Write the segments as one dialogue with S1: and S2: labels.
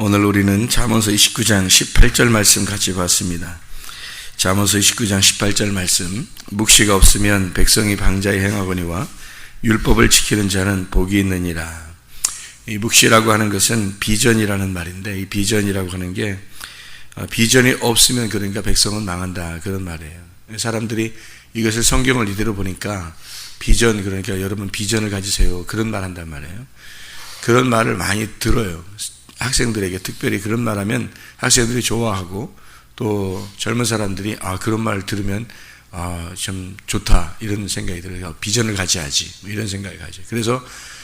S1: 오늘 우리는 잠언서 29장 18절 말씀 같이 봤습니다. 잠언서 29장 18절 말씀, 묵시가 없으면 백성이 방자히 행하거니와 율법을 지키는 자는 복이 있느니라. 이 묵시라고 하는 것은 비전이라는 말인데, 이 비전이라고 하는 게 비전이 없으면 그러니까 백성은 망한다, 그런 말이에요. 사람들이 이것을 성경을 이대로 보니까 비전, 그러니까 여러분 비전을 가지세요, 그런 말 한단 말이에요. 그런 말을 많이 들어요. 학생들에게 특별히 그런 말하면 학생들이 좋아하고, 또 젊은 사람들이 그런 말 들으면 좀 좋다, 이런 생각이 들어요. 비전을 가져야지, 이런 생각이 가져요. 그래서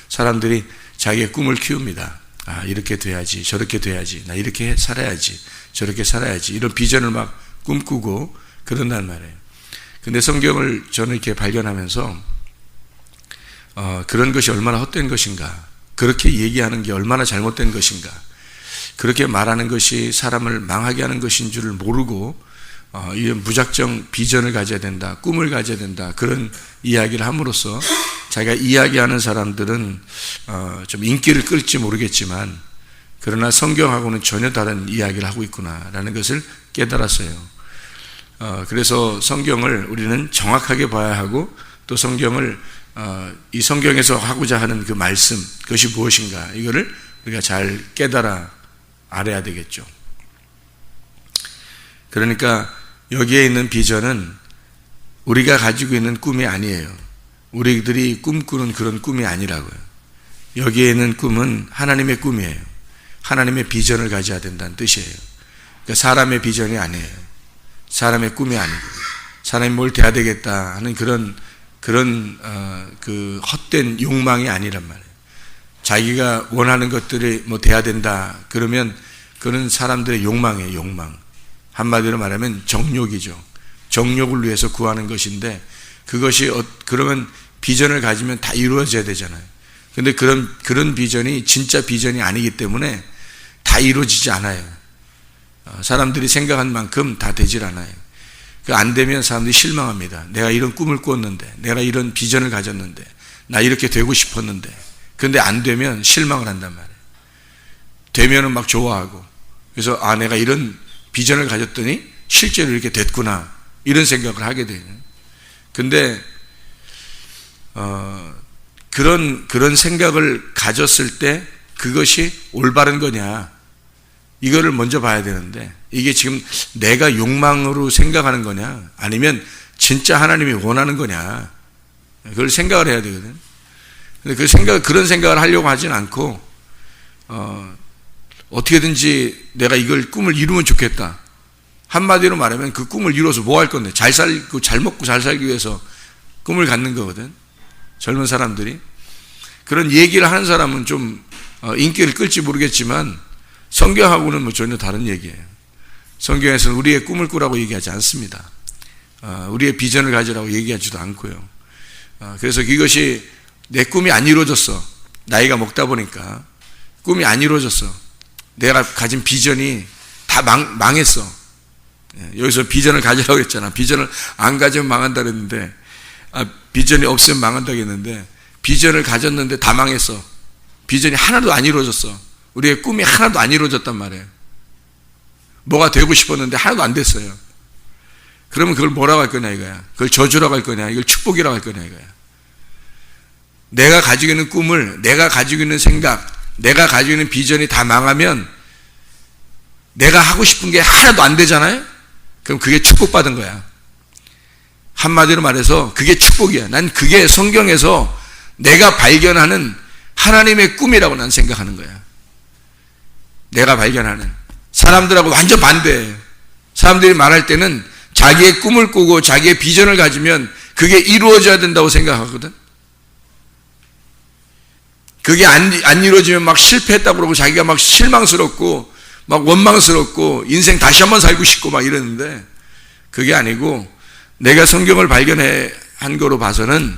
S1: 사람들이 자기의 꿈을 키웁니다. 이렇게 돼야지, 저렇게 돼야지, 나 이렇게 살아야지, 저렇게 살아야지, 이런 비전을 막 꿈꾸고 그런단 말이에요. 근데 성경을 저는 이렇게 발견하면서 그런 것이 얼마나 헛된 것인가, 그렇게 얘기하는 게 얼마나 잘못된 것인가, 그렇게 말하는 것이 사람을 망하게 하는 것인 줄을 모르고 이런 무작정 비전을 가져야 된다, 꿈을 가져야 된다, 그런 이야기를 함으로써 자기가 이야기하는 사람들은 좀 인기를 끌지 모르겠지만, 그러나 성경하고는 전혀 다른 이야기를 하고 있구나라는 것을 깨달았어요. 그래서 성경을 우리는 정확하게 봐야 하고, 또 성경을 이 성경에서 하고자 하는 그 말씀, 그것이 무엇인가, 이거를 우리가 잘 깨달아 알아야 되겠죠. 그러니까 여기에 있는 비전은 우리가 가지고 있는 꿈이 아니에요. 우리들이 꿈꾸는 그런 꿈이 아니라고요. 여기에 있는 꿈은 하나님의 꿈이에요. 하나님의 비전을 가져야 된다는 뜻이에요. 그러니까 사람의 비전이 아니에요. 사람의 꿈이 아니고, 사람이 뭘 돼야 되겠다 하는 그런 그 헛된 욕망이 아니란 말이에요. 자기가 원하는 것들이 뭐 돼야 된다 그러면 그런 사람들의 욕망이에요. 욕망. 한마디로 말하면 정욕이죠. 정욕을 위해서 구하는 것인데, 그것이 그러면 비전을 가지면 다 이루어져야 되잖아요. 근데 그런 비전이 진짜 비전이 아니기 때문에 다 이루어지지 않아요. 사람들이 생각한 만큼 다 되질 않아요. 안 되면 사람들이 실망합니다. 내가 이런 꿈을 꾸었는데, 내가 이런 비전을 가졌는데, 나 이렇게 되고 싶었는데, 근데 안 되면 실망을 한단 말이에요. 되면은 막 좋아하고, 그래서 내가 이런 비전을 가졌더니 실제로 이렇게 됐구나, 이런 생각을 하게 돼요. 근데 그런 생각을 가졌을 때 그것이 올바른 거냐, 이거를 먼저 봐야 되는데, 이게 지금 내가 욕망으로 생각하는 거냐, 아니면 진짜 하나님이 원하는 거냐, 그걸 생각을 해야 되거든. 근데 그런 생각을 하려고 하진 않고, 어떻게든지 내가 이걸 꿈을 이루면 좋겠다. 한마디로 말하면 그 꿈을 이루어서 뭐 할 건데, 잘 살고 잘 먹고 잘 살기 위해서 꿈을 갖는 거거든. 젊은 사람들이. 그런 얘기를 하는 사람은 좀 인기를 끌지 모르겠지만, 성경하고는 뭐 전혀 다른 얘기예요. 성경에서는 우리의 꿈을 꾸라고 얘기하지 않습니다. 우리의 비전을 가지라고 얘기하지도 않고요. 그래서 이것이 내 꿈이 안 이루어졌어. 나이가 먹다 보니까 꿈이 안 이루어졌어. 내가 가진 비전이 다 망했어. 여기서 비전을 가지라고 했잖아. 비전을 안 가지면 망한다 그랬는데, 비전이 없으면 망한다고 했는데, 비전을 가졌는데 다 망했어. 비전이 하나도 안 이루어졌어. 우리의 꿈이 하나도 안 이루어졌단 말이에요. 뭐가 되고 싶었는데 하나도 안 됐어요. 그러면 그걸 뭐라고 할 거냐 이거야. 그걸 저주라고 할 거냐, 이걸 축복이라고 할 거냐 이거야. 내가 가지고 있는 꿈을, 내가 가지고 있는 생각, 내가 가지고 있는 비전이 다 망하면 내가 하고 싶은 게 하나도 안 되잖아요. 그럼 그게 축복받은 거야. 한마디로 말해서 그게 축복이야. 난 그게 성경에서 내가 발견하는 하나님의 꿈이라고 난 생각하는 거야. 내가 발견하는. 사람들하고 완전 반대예요. 사람들이 말할 때는 자기의 꿈을 꾸고 자기의 비전을 가지면 그게 이루어져야 된다고 생각하거든. 그게 안 이루어지면 막 실패했다고 그러고, 자기가 막 실망스럽고 막 원망스럽고 인생 다시 한번 살고 싶고 막 이러는데, 그게 아니고 내가 성경을 발견한 거로 봐서는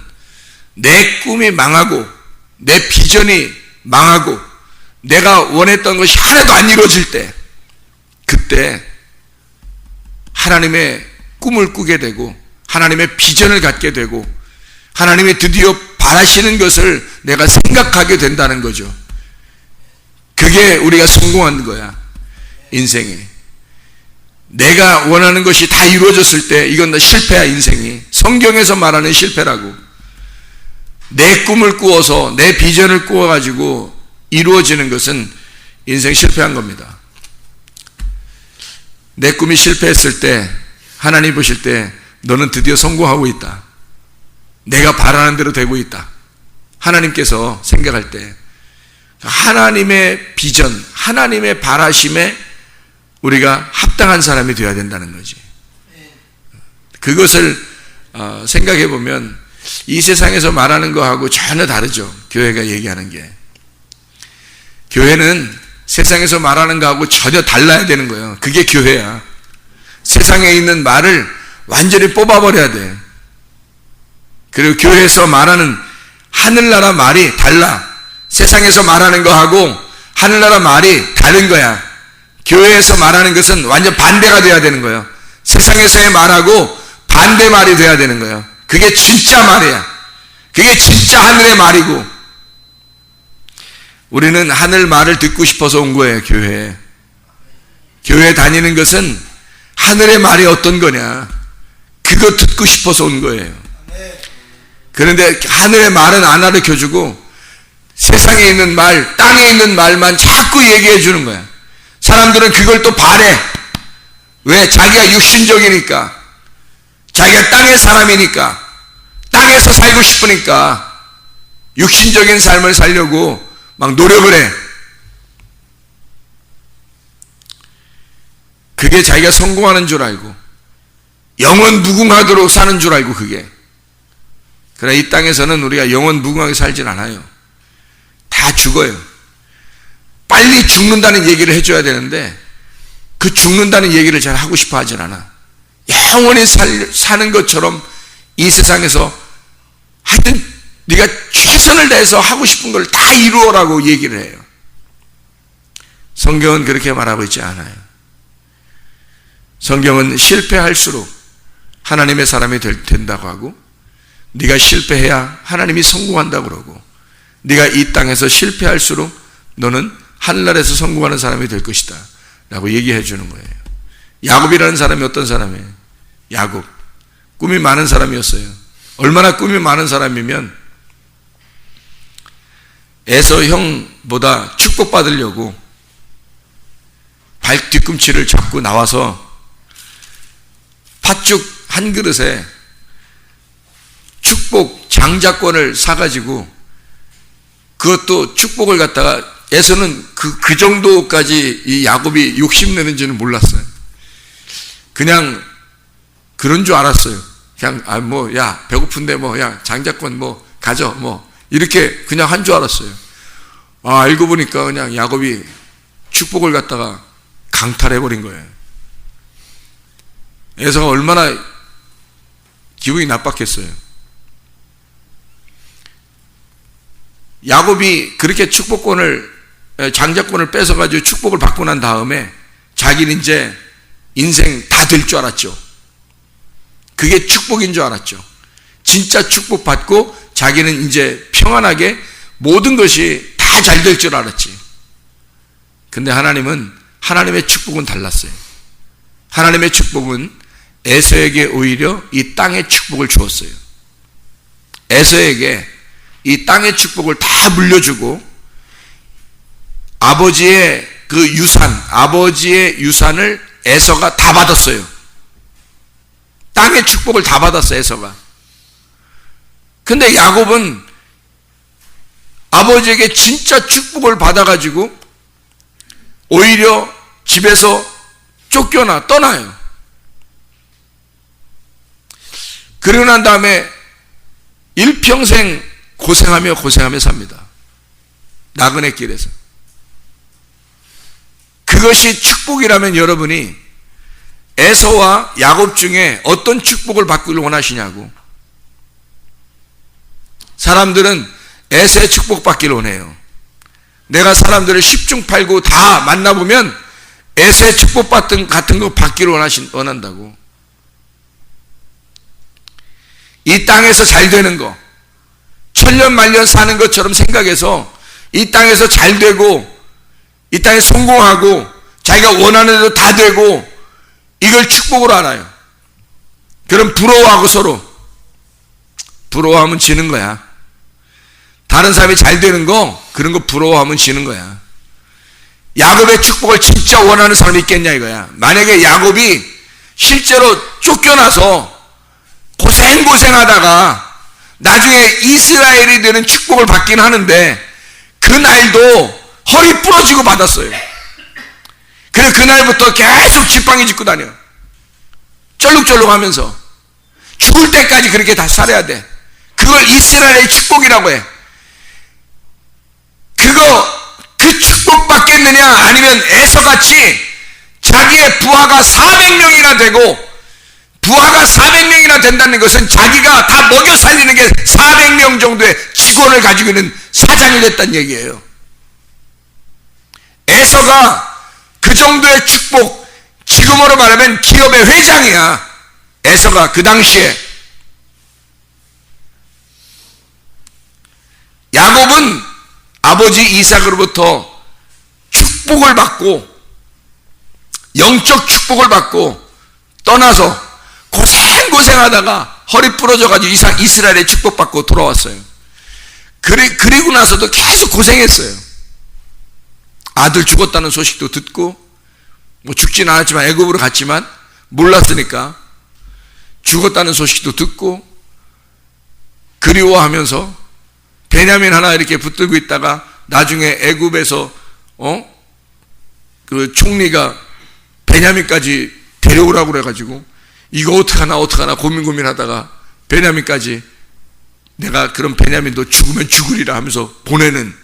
S1: 내 꿈이 망하고 내 비전이 망하고 내가 원했던 것이 하나도 안 이루어질 때, 그때 하나님의 꿈을 꾸게 되고 하나님의 비전을 갖게 되고 하나님이 드디어 바라시는 것을 내가 생각하게 된다는 거죠. 그 그게 우리가 성공한 거야. 인생이. 내가 원하는 것이 다 이루어졌을 때 이건 실패야. 인생이. 성경에서 말하는 실패라고. 내 꿈을 꾸어서 내 비전을 꾸어가지고 이루어지는 것은 인생 실패한 겁니다. 내 꿈이 실패했을 때 하나님 보실 때 너는 드디어 성공하고 있다. 내가 바라는 대로 되고 있다. 하나님께서 생각할 때 하나님의 비전, 하나님의 바라심에 우리가 합당한 사람이 되어야 된다는 거지. 그것을 생각해 보면 이 세상에서 말하는 거하고 전혀 다르죠. 교회가 얘기하는 게. 교회는 세상에서 말하는 거하고 전혀 달라야 되는 거예요. 그게 교회야. 세상에 있는 말을 완전히 뽑아버려야 돼. 그리고 교회에서 말하는 하늘나라 말이 달라. 세상에서 말하는 거하고 하늘나라 말이 다른 거야. 교회에서 말하는 것은 완전 반대가 돼야 되는 거예요. 세상에서의 말하고 반대 말이 돼야 되는 거예요. 그게 진짜 말이야. 그게 진짜 하늘의 말이고, 우리는 하늘 말을 듣고 싶어서 온 거예요. 교회에. 교회에 다니는 것은 하늘의 말이 어떤 거냐, 그거 듣고 싶어서 온 거예요. 그런데 하늘의 말은 안 가르쳐주고 세상에 있는 말, 땅에 있는 말만 자꾸 얘기해 주는 거야. 사람들은 그걸 또 바래. 왜? 자기가 육신적이니까, 자기가 땅의 사람이니까, 땅에서 살고 싶으니까 육신적인 삶을 살려고 막 노력을 해. 그게 자기가 성공하는 줄 알고 영원 무궁하도록 사는 줄 알고. 그게. 그러나 이 땅에서는 우리가 영원 무궁하게 살진 않아요. 다 죽어요. 빨리 죽는다는 얘기를 해줘야 되는데 그 죽는다는 얘기를 잘 하고 싶어 하진 않아. 영원히 사는 것처럼 이 세상에서 하여튼 네가 최선을 다해서 하고 싶은 걸 다 이루어라고 얘기를 해요. 성경은 그렇게 말하고 있지 않아요. 성경은 실패할수록 하나님의 사람이 된다고 하고, 네가 실패해야 하나님이 성공한다고 그러고, 네가 이 땅에서 실패할수록 너는 하늘나라에서 성공하는 사람이 될 것이다 라고 얘기해 주는 거예요. 야곱이라는 사람이 어떤 사람이에요? 야곱. 꿈이 많은 사람이었어요. 얼마나 꿈이 많은 사람이면 에서 형보다 축복받으려고 발 뒤꿈치를 잡고 나와서 팥죽 한 그릇에 축복 장자권을 사가지고, 그것도 축복을 갖다가, 에서는 그 정도까지 이 야곱이 욕심내는지는 몰랐어요. 그냥 그런 줄 알았어요. 그냥 야 배고픈데 야 장자권 가져 이렇게 그냥 한 줄 알았어요. 알고 보니까 그냥 야곱이 축복을 갖다가 강탈해버린 거예요. 에서가 얼마나 기분이 나빴겠어요. 야곱이 그렇게 장자권을 뺏어가지고 축복을 받고 난 다음에 자기는 이제 인생 다 될 줄 알았죠. 그게 축복인 줄 알았죠. 진짜 축복받고 자기는 이제 평안하게 모든 것이 다 잘 될 줄 알았지. 근데 하나님의 축복은 달랐어요. 하나님의 축복은 에서에게 오히려 이 땅의 축복을 주었어요. 에서에게 이 땅의 축복을 다 물려주고, 아버지의 아버지의 유산을 에서가 다 받았어요. 땅의 축복을 다 받았어요, 에서가. 근데 야곱은 아버지에게 진짜 축복을 받아가지고 오히려 집에서 떠나요. 그러고 난 다음에 일평생 고생하며 삽니다. 나그네 길에서. 그것이 축복이라면 여러분이 에서와 야곱 중에 어떤 축복을 받기를 원하시냐고. 사람들은 에서의 축복 받기를 원해요. 내가 사람들을 10중 8구 다 만나보면 에서의 축복 같은 거 받기를 원한다고. 이 땅에서 잘 되는 거, 천년 만년 사는 것처럼 생각해서 이 땅에서 잘 되고 이 땅에 성공하고 자기가 원하는 대로 다 되고 이걸 축복으로 알아요. 그럼 부러워하고 서로 부러워하면 지는 거야. 다른 사람이 잘 되는 거 그런 거 부러워하면 지는 거야. 야곱의 축복을 진짜 원하는 사람이 있겠냐 이거야. 만약에 야곱이 실제로 쫓겨나서 고생하다가 나중에 이스라엘이 되는 축복을 받긴 하는데 그 날도 허리 부러지고 받았어요. 그래서 그날부터 계속 지팡이 짚고 다녀. 쩔룩쩔룩 하면서 죽을 때까지 그렇게 다 살아야 돼. 그걸 이스라엘의 축복이라고 해. 그 축복 받겠느냐 아니면 에서같이 자기의 부하가 400명이나 되고 부하가 400명이나 된다는 것은 자기가 다 먹여 살리는 게 400명 정도의 직원을 가지고 있는 사장이 됐다는 얘기예요. 에서가 그 정도의 축복, 지금으로 말하면 기업의 회장이야. 에서가 그 당시에. 야곱은 아버지 이삭으로부터 축복을 받고 영적 축복을 받고 떠나서 고생하다가 허리 부러져가지고 이스라엘의 축복받고 돌아왔어요. 그리고 나서도 계속 고생했어요. 아들 죽었다는 소식도 듣고 뭐 죽진 않았지만 애굽으로 갔지만 몰랐으니까 죽었다는 소식도 듣고 그리워하면서 베냐민 하나 이렇게 붙들고 있다가 나중에 애굽에서 그 총리가 베냐민까지 데려오라고 그래가지고 이거 어떡하나 고민하다가 베냐민까지 내가 그럼 베냐민도 죽으면 죽으리라 하면서 보내는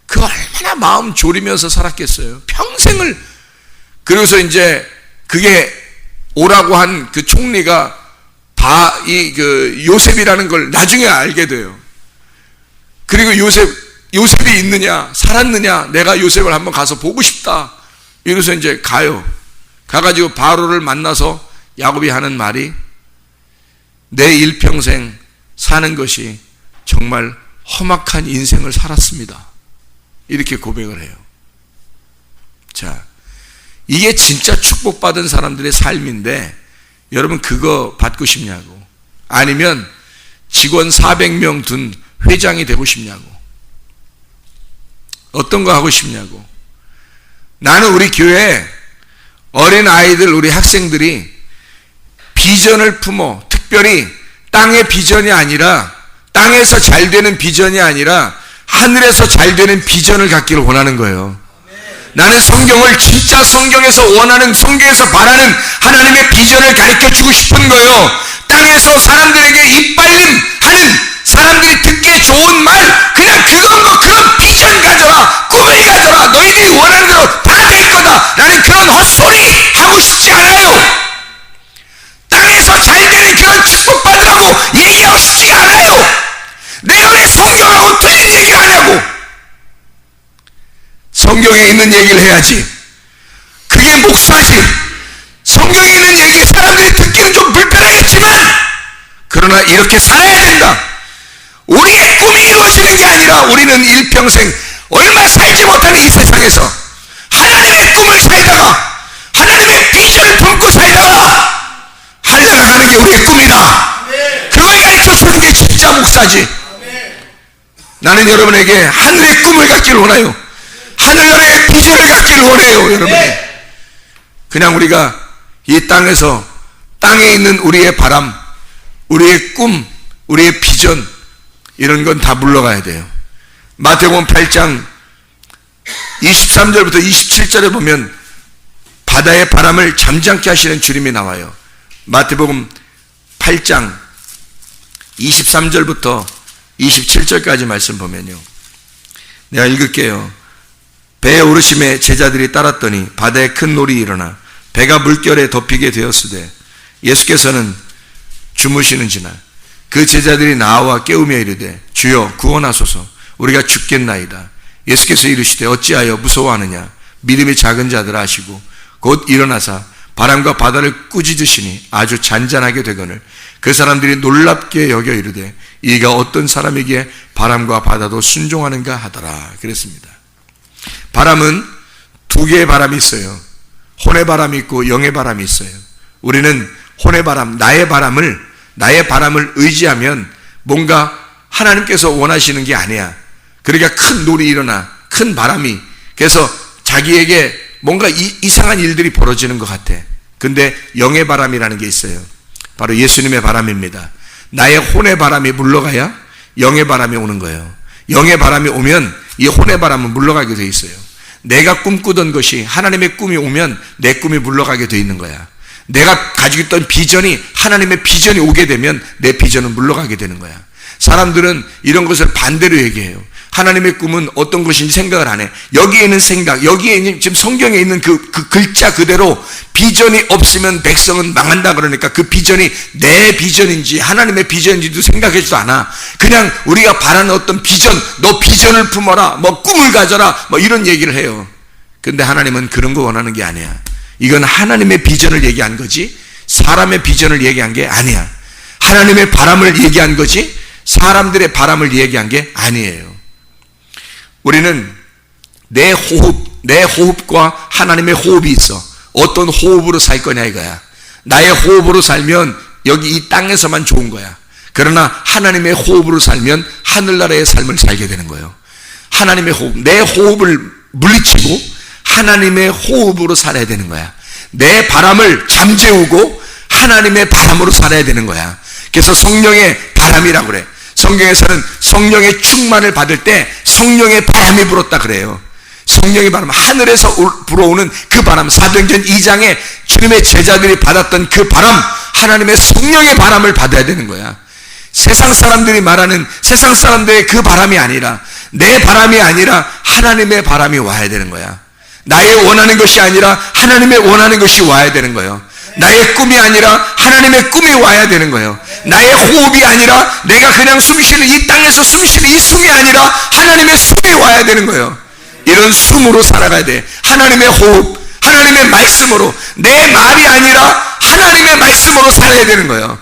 S1: 그 얼마나 마음 졸이면서 살았겠어요. 평생을. 그래서 이제 그게 오라고 한 그 총리가 그 요셉이라는 걸 나중에 알게 돼요. 그리고 요셉이 있느냐 살았느냐 내가 요셉을 한번 가서 보고 싶다. 이래서 이제 가요. 가가지고 바로를 만나서 야곱이 하는 말이 내 일평생 사는 것이 정말 험악한 인생을 살았습니다. 이렇게 고백을 해요. 자, 이게 진짜 축복받은 사람들의 삶인데 여러분 그거 받고 싶냐고. 아니면 직원 400명 둔 회장이 되고 싶냐고. 어떤 거 하고 싶냐고. 나는 우리 교회 어린 아이들 우리 학생들이 비전을 품어 특별히 땅의 비전이 아니라 땅에서 잘 되는 비전이 아니라 하늘에서 잘 되는 비전을 갖기를 원하는 거예요. 나는 성경을 진짜 성경에서 원하는 성경에서 바라는 하나님의 비전을 가르쳐주고 싶은 거예요. 땅에서 사람들에게 이빨림 하는 사람들이 듣기에 좋은 말 그냥 그런 비전 가져라 꿈을 가져라 너희들이 원하는 대로 다 될 거다 라는 그런 헛소리 하고 싶지 않아요. 땅에서 잘 되는 그런 축복 받으라고 얘기하고 싶지 않아요. 내가 왜 성경하고 틀린 얘기를 하냐고. 성경에 있는 얘기를 해야지. 그게 목사지. 성경에 있는 얘기 사람들이 듣기는 좀 불편하겠지만 그러나 이렇게 살아야 된다. 우리의 꿈이 이루어지는 게 아니라 우리는 일평생 얼마 살지 못하는 이 세상에서 하나님의 꿈을 살다가 하나님의 비전을 품고 살다가 하늘나라 가는 게 우리의 꿈이다. 그걸 가르쳐주는 게 진짜 목사지. 나는 여러분에게 하늘의 꿈을 갖기를 원해요. 하늘나라의 비전을 갖기를 원해요. 여러분 그냥 우리가 이 땅에서 땅에 있는 우리의 바람 우리의 꿈 우리의 비전 이런 건 다 물러가야 돼요. 마태복음 8장 23절부터 27절에 보면 바다의 바람을 잠잠케 하시는 주님이 나와요. 마태복음 8장 23절부터 27절까지 말씀 보면요. 내가 읽을게요. 배에 오르심에 제자들이 따랐더니 바다에 큰 놀이 일어나 배가 물결에 덮이게 되었으되 예수께서는 주무시는지나 그 제자들이 나와 깨우며 이르되 주여 구원하소서 우리가 죽겠나이다. 예수께서 이르시되 어찌하여 무서워하느냐 믿음이 작은 자들아 하시고 곧 일어나사 바람과 바다를 꾸짖으시니 아주 잔잔하게 되거늘 그 사람들이 놀랍게 여겨 이르되 이가 어떤 사람에게 바람과 바다도 순종하는가 하더라. 그랬습니다. 바람은 두 개의 바람이 있어요. 혼의 바람이 있고 영의 바람이 있어요. 우리는 혼의 바람, 나의 바람을 의지하면 뭔가 하나님께서 원하시는 게 아니야. 그러니까 큰 놀이 일어나, 큰 바람이. 그래서 자기에게 뭔가 이상한 일들이 벌어지는 것 같아. 근데 영의 바람이라는 게 있어요. 바로 예수님의 바람입니다. 나의 혼의 바람이 물러가야 영의 바람이 오는 거예요. 영의 바람이 오면 이 혼의 바람은 물러가게 돼 있어요. 내가 꿈꾸던 것이 하나님의 꿈이 오면 내 꿈이 물러가게 돼 있는 거야. 내가 가지고 있던 비전이 하나님의 비전이 오게 되면 내 비전은 물러가게 되는 거야. 사람들은 이런 것을 반대로 얘기해요. 하나님의 꿈은 어떤 것인지 생각을 안 해. 여기에 있는 생각, 여기에 있는 지금 성경에 있는 그 글자 그대로 비전이 없으면 백성은 망한다 그러니까 그 비전이 내 비전인지 하나님의 비전인지도 생각하지도 않아. 그냥 우리가 바라는 어떤 비전, 너 비전을 품어라, 뭐 꿈을 가져라, 뭐 이런 얘기를 해요. 근데 하나님은 그런 거 원하는 게 아니야. 이건 하나님의 비전을 얘기한 거지 사람의 비전을 얘기한 게 아니야. 하나님의 바람을 얘기한 거지 사람들의 바람을 얘기한 게 아니에요. 우리는 내 호흡과 하나님의 호흡이 있어. 어떤 호흡으로 살 거냐 이거야. 나의 호흡으로 살면 여기 이 땅에서만 좋은 거야. 그러나 하나님의 호흡으로 살면 하늘나라의 삶을 살게 되는 거예요. 하나님의 호흡, 내 호흡을 물리치고 하나님의 호흡으로 살아야 되는 거야. 내 바람을 잠재우고 하나님의 바람으로 살아야 되는 거야. 그래서 성령의 바람이라고 그래. 성경에서는 성령의 충만을 받을 때 성령의 바람이 불었다 그래요. 성령의 바람, 하늘에서 불어오는 그 바람, 사도행전 2장에 주님의 제자들이 받았던 그 바람, 하나님의 성령의 바람을 받아야 되는 거야. 세상 사람들이 말하는 세상 사람들의 그 바람이 아니라, 내 바람이 아니라 하나님의 바람이 와야 되는 거야. 나의 원하는 것이 아니라 하나님의 원하는 것이 와야 되는 거예요. 나의 꿈이 아니라 하나님의 꿈이 와야 되는 거예요. 나의 호흡이 아니라 내가 그냥 숨쉬는 이 땅에서 숨쉬는 이 숨이 아니라 하나님의 숨이 와야 되는 거예요. 이런 숨으로 살아가야 돼. 하나님의 호흡, 하나님의 말씀으로. 내 말이 아니라 하나님의 말씀으로 살아야 되는 거예요.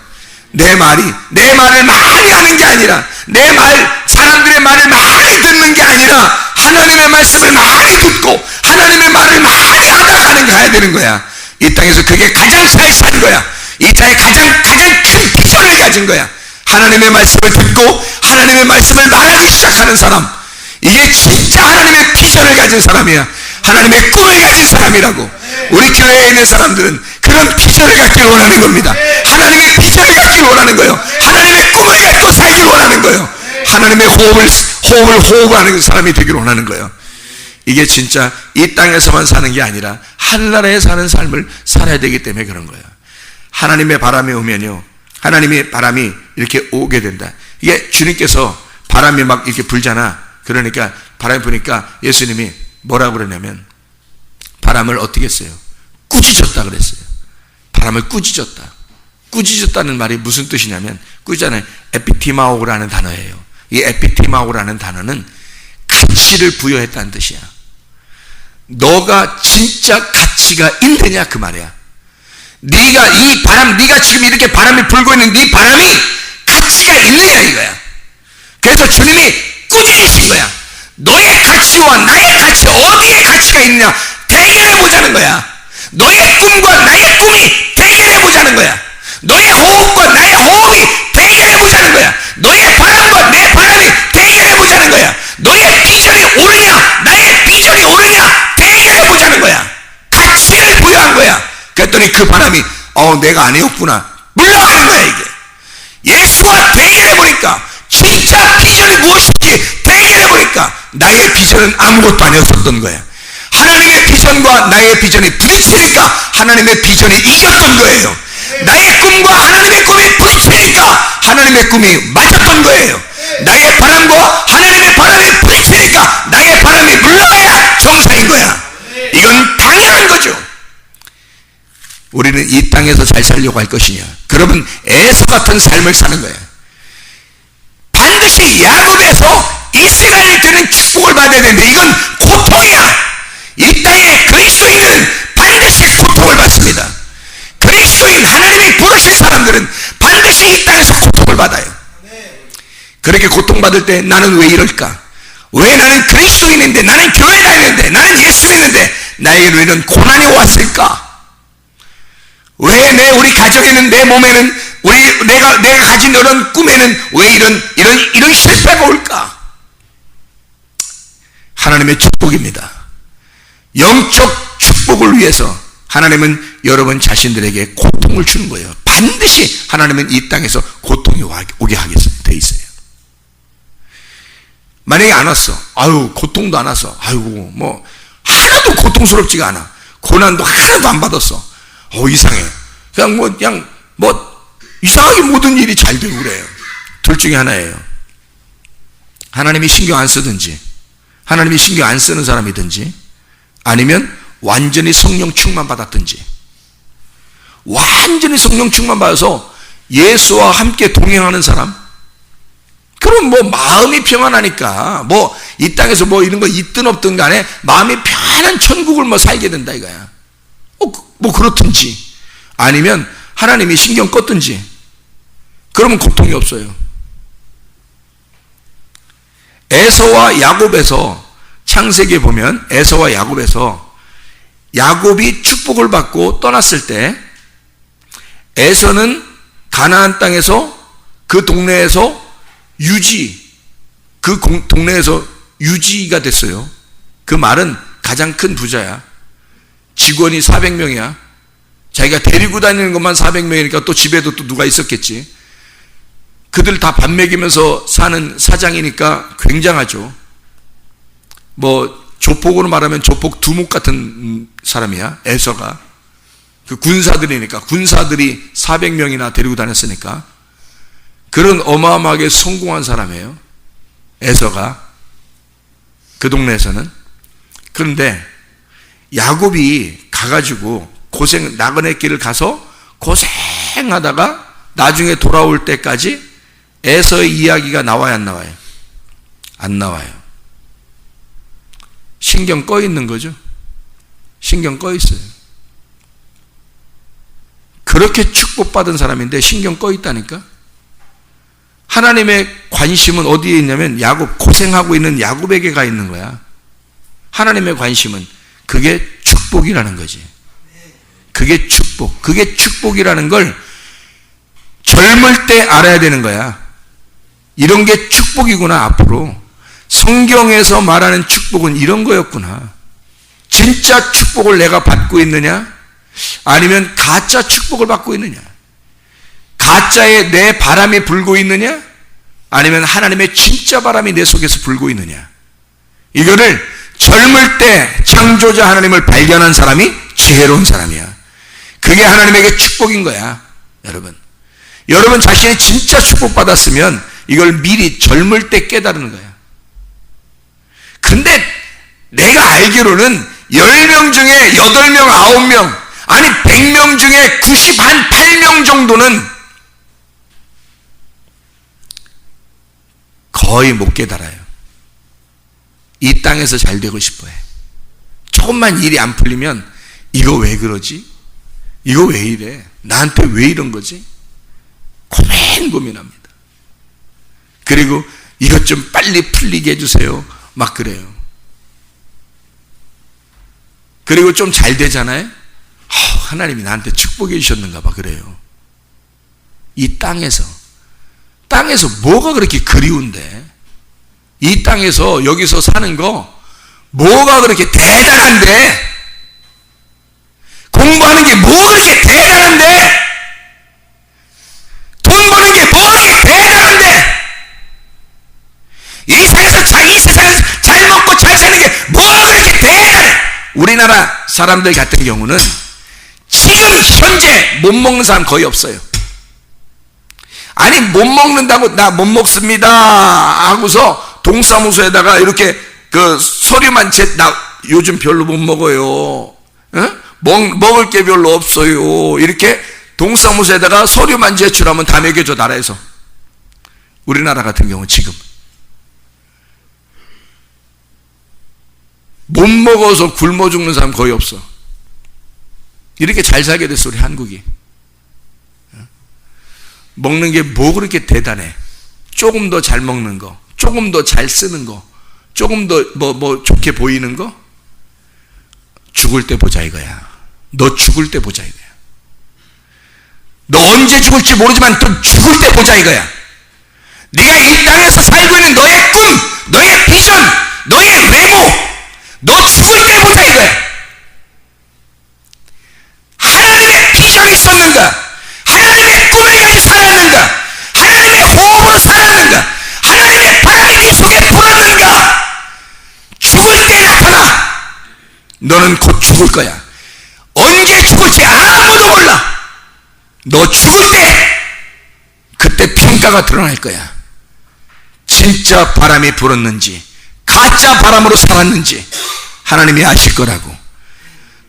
S1: 내 말을 많이 하는 게 아니라, 내 말, 사람들의 말을 많이 듣는 게 아니라 하나님의 말씀을 많이 듣고 하나님의 말을 많이 하다가 가야 되는 거야. 이 땅에서 그게 가장 잘 사는 거야. 이 땅에 가장 큰 비전을 가진 거야. 하나님의 말씀을 듣고 하나님의 말씀을 말하기 시작하는 사람, 이게 진짜 하나님의 비전을 가진 사람이야. 하나님의 꿈을 가진 사람이라고. 우리 교회에 있는 사람들은 그런 비전을 갖길 원하는 겁니다. 하나님의 비전을 갖길 원하는 거예요. 하나님의 꿈을 갖고 살길 원하는 거예요. 하나님의 호흡을 호흡하는 사람이 되길 원하는 거예요. 이게 진짜 이 땅에서만 사는 게 아니라 하늘나라에 사는 삶을 살아야 되기 때문에 그런 거예요. 하나님의 바람이 오면요, 하나님의 바람이 이렇게 오게 된다. 이게 주님께서 바람이 막 이렇게 불잖아. 그러니까 바람이 부니까 예수님이 뭐라고 그러냐면 바람을 어떻게 했어요? 꾸짖었다 그랬어요. 바람을 꾸짖었다. 꾸짖었다는 말이 무슨 뜻이냐면, 꾸짖잖아요. 에피티마오라는 단어예요. 이 에피티마오라는 단어는 가치를 부여했다는 뜻이야. 너가 진짜 가치가 있느냐 그 말이야. 네가 이 바람, 네가 지금 이렇게 바람이 불고 있는 네 바람이 가치가 있느냐 이거야. 그래서 주님이 꾸짖으신 거야. 너의 가치와 나의 가치, 어디에 가치가 있느냐 대결해 보자는 거야. 너의 꿈과 나의 꿈이 대결해 보자는 거야. 너의 호흡과 나의 호흡이 대결해 보자는 거야. 너의 바람과 내 바람이 대결해 보자는 거야. 너의 비전이 옳으냐 나의 비전이 옳으냐 대결해 보자는 거야. 가치를 부여한 거야. 그랬더니 그 바람이 내가 아니었구나 물러가는 거야. 이게 예수와 대결해 보니까 진짜 비전이 무엇인지 대결해 보니까 나의 비전은 아무것도 아니었던 거야. 하나님의 비전과 나의 비전이 부딪히니까 하나님의 비전이 이겼던 거예요. 나의 꿈과 하나님의 꿈이 부딪히니까 하나님의 꿈이 맞았던 거예요. 나의 바람과 하나님의 바람이 부딪히니까 나의 바람이 물러가야 정상인 거야. 이건 당연한 거죠. 우리는 이 땅에서 잘 살려고 할 것이냐, 그러면 에서 같은 삶을 사는 거야. 반드시 야곱에서 이스라엘들은 축복을 받아야 되는데 이건 고통이야. 이 땅에 그리스도인은 반드시 고통을 받습니다. 그리스도인, 하나님이 부르신 사람들은 반드시 이 땅에서 고통을 받아요. 그렇게 고통받을 때 나는 왜 이럴까? 왜 나는 그리스도인인데, 나는 교회 다니는데, 나는 예수 믿는데 나에게는 이런 고난이 왔을까? 왜 우리 가정에는, 내 몸에는, 내가 가진 이런 꿈에는 왜 이런 실패가 올까? 하나님의 축복입니다. 영적 축복을 위해서 하나님은 여러분 자신들에게 고통을 주는 거예요. 반드시 하나님은 이 땅에서 고통이 오게 하겠습니다. 돼 있어요. 만약에 안 왔어. 아유, 고통도 안 왔어. 아이고, 뭐 하나도 고통스럽지가 않아. 고난도 하나도 안 받았어. 이상해. 그냥 이상하게 모든 일이 잘 되고 그래요. 둘 중에 하나예요. 하나님이 신경 안 쓰든지, 하나님이 신경 안 쓰는 사람이든지, 아니면 완전히 성령 충만 받았든지. 완전히 성령 충만 받아서 예수와 함께 동행하는 사람, 그럼 뭐 마음이 평안하니까 뭐 이 땅에서 뭐 이런 거 있든 없든 간에 마음이 편안한 천국을 뭐 살게 된다 이거야. 뭐 그렇든지, 아니면 하나님이 신경 껐든지, 그러면 고통이 없어요. 에서와 야곱에서, 창세기에 보면 에서와 야곱에서 야곱이 축복을 받고 떠났을 때 에서는 가나안 땅에서 그 동네에서 그 동네에서 유지가 됐어요. 그 말은 가장 큰 부자야. 직원이 400명이야. 자기가 데리고 다니는 것만 400명이니까 또 집에도 또 누가 있었겠지. 그들 다 밥 먹이면서 사는 사장이니까 굉장하죠. 뭐 조폭으로 말하면 조폭 두목 같은 사람이야, 에서가. 그 군사들이니까, 군사들이 400명이나 데리고 다녔으니까 그런 어마어마하게 성공한 사람이에요, 에서가. 그 동네에서는. 그런데 야곱이 가가지고 나그네 길을 가서 고생하다가 나중에 돌아올 때까지 에서의 이야기가 나와요, 안 나와요? 안 나와요. 신경 꺼 있는 거죠. 신경 꺼 있어요. 그렇게 축복받은 사람인데 신경 꺼 있다니까. 하나님의 관심은 어디에 있냐면 고생하고 있는 야곱에게 가 있는 거야. 하나님의 관심은 그게 축복이라는 거지. 그게 축복. 그게 축복이라는 걸 젊을 때 알아야 되는 거야. 이런 게 축복이구나. 앞으로 성경에서 말하는 축복은 이런 거였구나. 진짜 축복을 내가 받고 있느냐, 아니면 가짜 축복을 받고 있느냐, 가짜에 내 바람이 불고 있느냐, 아니면 하나님의 진짜 바람이 내 속에서 불고 있느냐. 이거를 젊을 때 창조자 하나님을 발견한 사람이 지혜로운 사람이야. 그게 하나님에게 축복인 거야. 여러분 자신이 진짜 축복받았으면 이걸 미리 젊을 때 깨달은 거야. 근데 내가 알기로는 10명 중에 8명, 9명, 아니 100명 중에 98명 정도는 거의 못 깨달아요. 이 땅에서 잘 되고 싶어 해. 조금만 일이 안 풀리면 이거 왜 그러지? 이거 왜 이래? 나한테 왜 이런 거지? 고민합니다. 그리고 이것 좀 빨리 풀리게 해주세요. 막 그래요. 그리고 좀 잘 되잖아요. 하나님이 나한테 축복해 주셨는가 봐. 그래요. 이 땅에서 뭐가 그렇게 그리운데, 이 땅에서 여기서 사는 거 뭐가 그렇게 대단한데, 공부하는 게 뭐가 그렇게 대단한데, 돈 버는 게 뭐가 그렇게 대단한데, 이 세상에서 잘 먹고 잘 사는 게 뭐가 그렇게 대단해. 우리나라 사람들 같은 경우는 지금 현재 못 먹는 사람 거의 없어요. 아니 못 먹는다고 나 못 먹습니다 하고서 동사무소에다가 이렇게 그 서류만 나 요즘 별로 못 먹어요. 먹을 게 별로 없어요. 이렇게 동사무소에다가 서류만 제출하면 다 먹여줘, 나라에서. 우리나라 같은 경우 지금 못 먹어서 굶어 죽는 사람 거의 없어. 이렇게 잘 살게 됐어, 우리 한국이. 먹는 게 뭐 그렇게 대단해. 조금 더 잘 먹는 거, 조금 더 잘 쓰는 거, 조금 더 뭐 좋게 보이는 거, 죽을 때 보자 이거야. 너 죽을 때 보자 이거야. 너 언제 죽을지 모르지만 또 죽을 때 보자 이거야. 네가 이 땅에서 살고 있는 너의 꿈, 너의 비전, 너의 외모, 너 죽을 때 보자 이거야. 하나님의 비전이 있었는가? 하나님의 꿈을 가지고 살았는가? 하나님의 호흡으로 살았는가? 하나님의 바람이 네 속에 불었는가? 죽을 때 나타나. 너는 곧 죽을 거야. 언제 죽을지 아무도 몰라. 너 죽을 때 그때 평가가 드러날 거야. 진짜 바람이 불었는지 가짜 바람으로 살았는지 하나님이 아실 거라고.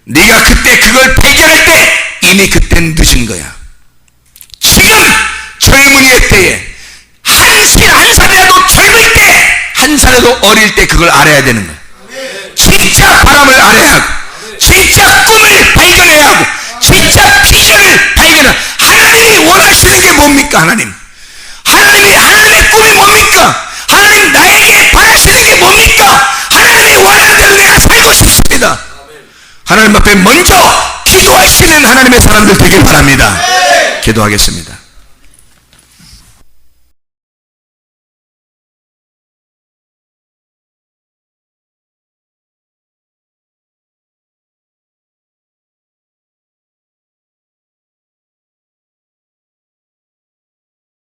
S1: 네가 그때 그걸 발견할 때 이미 그땐 늦은 거야. 지금 젊은이의 때에 한 살이라도 젊을 때, 한 살이라도 어릴 때 그걸 알아야 되는 거야. 진짜 바람을 알아야 하고, 진짜 꿈을 발견해야 하고, 진짜 비전을 발견해야 하고. 하나님이 원하시는 게 뭡니까? 하나님의 꿈이 뭡니까? 하나님 나에게 바라시는 게 뭡니까? 하나님이 원하는 대로 내가 살고 싶습니다. 하나님 앞에 먼저 기도하시는 하나님의 사람들 되길 바랍니다. 기도하겠습니다.